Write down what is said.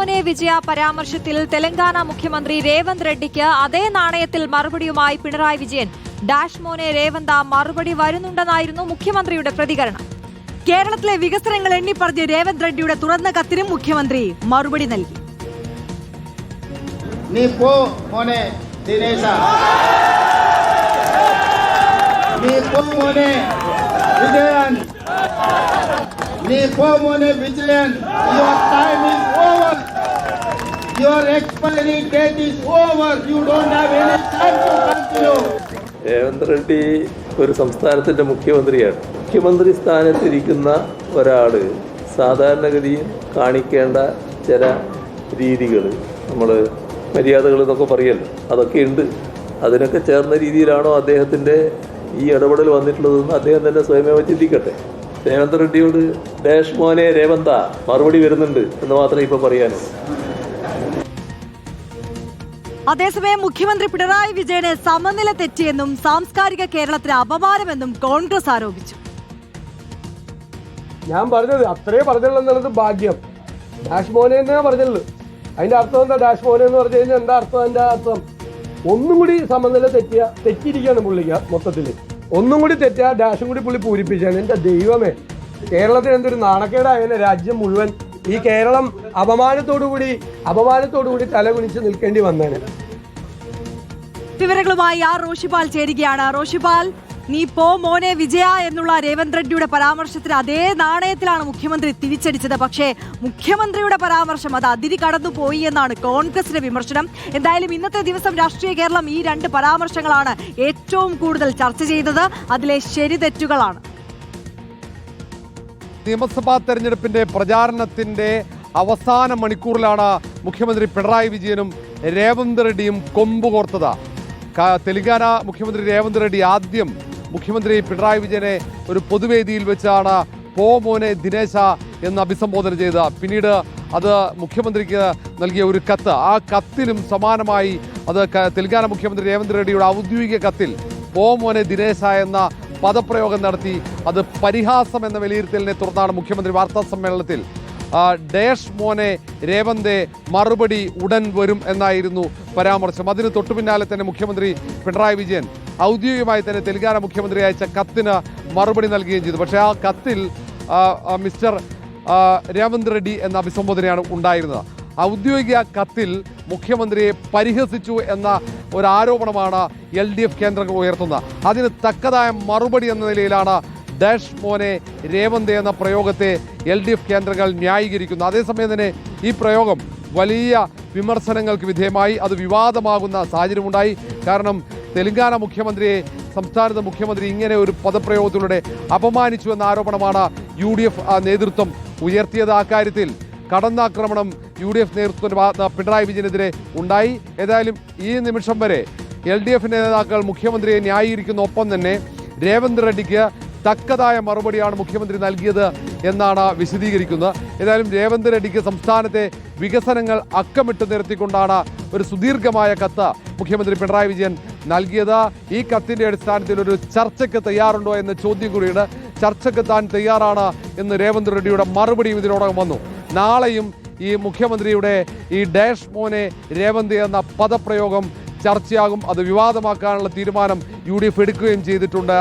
മോനെ വിജയ പരാമർശത്തിൽ തെലങ്കാന മുഖ്യമന്ത്രി രേവന്ത് റെഡ്ഡിക്ക് അതേ നാണയത്തിൽ മറുപടിയുമായി പിണറായി വിജയൻ. ഡാഷ് മോനെ രേവന്ത മറുപടി വരുന്നുണ്ടെന്നായിരുന്നു മുഖ്യമന്ത്രിയുടെ പ്രതികരണം. കേരളത്തിലെ വികസനങ്ങൾ എണ്ണിപ്പറഞ്ഞ് രേവന്ത് റെഡ്ഡിയുടെ തുറന്ന കത്തിനും മുഖ്യമന്ത്രി മറുപടി നൽകി. നീ പോ മോനെ ദിനേശ, നീ പോ മോനെ വിജയൻ, നീ പോ മോനെ Vijayan. Your time is over. Your expiry date is over. You don't have any time to continue. Revanth Reddy ഒരു സംസ്ഥാനത്തിൻ്റെ മുഖ്യമന്ത്രിയാണ്. മുഖ്യമന്ത്രി സ്ഥാനത്തിരിക്കുന്ന ഒരാൾ സാധാരണഗതിയിൽ കാണിക്കേണ്ട ചില രീതികൾ, നമ്മൾ മര്യാദകൾ എന്നൊക്കെ പറയല്ലോ, അതൊക്കെ ഉണ്ട്. അതിനൊക്കെ ചേർന്ന രീതിയിലാണോ അദ്ദേഹത്തിൻ്റെ ഈ ഇടപെടൽ വന്നിട്ടുള്ളതെന്ന് അദ്ദേഹം തന്നെ സ്വയമേവ ചിന്തിക്കട്ടെ. രേവന്ത് റെഡ്ഡിയോട് ഡാഷ് മോനെ രേവന്ത മറുപടി വരുന്നുണ്ട് എന്ന് മാത്രമേ ഇപ്പോൾ പറയാനുള്ളൂ. അതേസമയം മുഖ്യമന്ത്രി പിണറായി വിജയന് സമനില തെറ്റിയെന്നും സാംസ്കാരിക കേരളത്തിന് അപമാനമെന്നും കോൺഗ്രസ് ആരോപിച്ചു. ഞാൻ പറഞ്ഞത് അത്രേ പറഞ്ഞുള്ളൂ എന്നുള്ളത് ഭാഗ്യം. ഡാഷ് മോനെ എന്നാ പറഞ്ഞുള്ളൂ. അതിന്റെ അർത്ഥം എന്താ? ഡാഷ് മോനെ എന്ന് പറഞ്ഞു കഴിഞ്ഞാൽ എന്താ അർത്ഥം? അതിന്റെ അർത്ഥം ഒന്നും കൂടി സമനില തെറ്റിയിരിക്കുകയാണ് പുള്ളിക്ക്. മൊത്തത്തിൽ ഒന്നും കൂടി തെറ്റിയ ഡാഷും കൂടി പുള്ളി പൂരിപ്പിച്ചാണ്. എന്റെ ദൈവമേ, കേരളത്തിന് എന്തൊരു നാണക്കേടായ രാജ്യം മുഴുവൻ. ഈ കേരളം അപമാനത്തോടുകൂടി തലകുനിച്ച് നിൽക്കേണ്ടി വന്നേനെ. വിവരങ്ങളുമായി റോഷിപാൽ ചേരുകയാണ്. റോഷിപാൽ, നീ പോ മോനെ വിജയ എന്നുള്ള രേവന്ത് റെഡ്ഡിയുടെ പരാമർശത്തിന് അതേ നാണയത്തിലാണ് മുഖ്യമന്ത്രി തിരിച്ചടിച്ചത്. പക്ഷേ മുഖ്യമന്ത്രിയുടെ പരാമർശം അത് അതിരി കടന്നുപോയി എന്നാണ് കോൺഗ്രസിന്റെ വിമർശനം. എന്തായാലും ഇന്നത്തെ ദിവസം രാഷ്ട്രീയ കേരളം ഈ രണ്ട് പരാമർശങ്ങളാണ് ഏറ്റവും കൂടുതൽ ചർച്ച ചെയ്തത്. അതിലെ ശരി തെറ്റുകളാണ്. നിയമസഭാ തെരഞ്ഞെടുപ്പിന്റെ പ്രചാരണത്തിന്റെ അവസാന മണിക്കൂറിലാണ് മുഖ്യമന്ത്രി പിണറായി വിജയനും രേവന്ത് റെഡ്ഡിയും കൊമ്പുകോർത്തത്. തെലങ്കാന മുഖ്യമന്ത്രി രേവന്ത് റെഡ്ഡി ആദ്യം മുഖ്യമന്ത്രി പിണറായി വിജയനെ ഒരു പൊതുവേദിയിൽ വെച്ചാണ് പോ മോനെ ദിനേശ എന്ന് അഭിസംബോധന ചെയ്ത്. പിന്നീട് അത് മുഖ്യമന്ത്രിക്ക് നൽകിയ ഒരു കത്ത്, ആ കത്തിലും സമാനമായി അത് തെലങ്കാന മുഖ്യമന്ത്രി രേവന്ത് റെഡ്ഡിയുടെ ഔദ്യോഗിക കത്തിൽ പോ മോനെ ദിനേശ എന്ന പദപ്രയോഗം നടത്തി. അത് പരിഹാസം എന്ന വിലയിരുത്തലിനെ തുടർന്നാണ് മുഖ്യമന്ത്രി വാർത്താ സമ്മേളനത്തിൽ ഡാഷ് മോനെ രേവന്തെ മറുപടി ഉടൻ വരും എന്നായിരുന്നു പരാമർശം. അതിന് തൊട്ടു പിന്നാലെ തന്നെ മുഖ്യമന്ത്രി പിണറായി വിജയൻ ഔദ്യോഗികമായി തന്നെ തെലങ്കാന മുഖ്യമന്ത്രി അയച്ച കത്തിന് മറുപടി നൽകുകയും ചെയ്തു. പക്ഷേ ആ കത്തിൽ മിസ്റ്റർ രേവന്ത് റെഡ്ഡി എന്ന അഭിസംബോധനയാണ് ഉണ്ടായിരുന്നത്. ഔദ്യോഗിക കത്തിൽ മുഖ്യമന്ത്രിയെ പരിഹസിച്ചു എന്ന ഒരു ആരോപണമാണ് LDF കേന്ദ്രങ്ങൾ ഉയർത്തുന്നത്. അതിന് തക്കതായ മറുപടി എന്ന നിലയിലാണ് ഡാഷ് മോനെ രേവന്ത് എന്ന പ്രയോഗത്തെ LDF കേന്ദ്രങ്ങൾ ന്യായീകരിക്കുന്നു. അതേസമയം തന്നെ ഈ പ്രയോഗം വലിയ വിമർശനങ്ങൾക്ക് വിധേയമായി. അത് വിവാദമാകുന്ന സാഹചര്യമുണ്ടായി. കാരണം തെലങ്കാന മുഖ്യമന്ത്രിയെ സംസ്ഥാനത്തെ മുഖ്യമന്ത്രി ഇങ്ങനെ ഒരു പദപ്രയോഗത്തിലൂടെ അപമാനിച്ചു എന്ന ആരോപണമാണ് UDF നേതൃത്വം ഉയർത്തിയത്. ആ കാര്യത്തിൽ കടന്നാക്രമണം UDF നേതൃത്വത്തിന് പിണറായി വിജയനെതിരെ ഉണ്ടായി. ഏതായാലും ഈ നിമിഷം വരെ LDF നേതാക്കൾ മുഖ്യമന്ത്രിയെ ന്യായീകരിക്കുന്ന ഒപ്പം തന്നെ രേവന്ത് റെഡ്ഡിക്ക് തക്കതായ മറുപടിയാണ് മുഖ്യമന്ത്രി നൽകിയത് എന്നാണ് വിശദീകരിക്കുന്നത്. ഏതായാലും രേവന്ത് റെഡ്ഡിക്ക് സംസ്ഥാനത്തെ വികസനങ്ങൾ അക്കമിട്ട് നിരത്തിക്കൊണ്ടാണ് ഒരു സുദീർഘമായ കത്ത് മുഖ്യമന്ത്രി പിണറായി വിജയൻ നൽകിയത്. ഈ കത്തിൻ്റെ അടിസ്ഥാനത്തിൽ ഒരു ചർച്ചയ്ക്ക് തയ്യാറുണ്ടോ എന്ന ചോദ്യം കൂടിയുണ്ട്. ചർച്ചയ്ക്ക് താൻ തയ്യാറാണ് എന്ന് രേവന്ത് റെഡ്ഡിയുടെ മറുപടിയും ഇതിനോടകം വന്നു. നാളെയും ഈ മുഖ്യമന്ത്രിയുടെ ഈ ഡാഷ് മോനെ രേവന്ത് എന്ന പദപ്രയോഗം ചർച്ചയാകും. അത് വിവാദമാക്കാനുള്ള തീരുമാനം UDF എടുക്കുകയും ചെയ്തിട്ടുണ്ട്.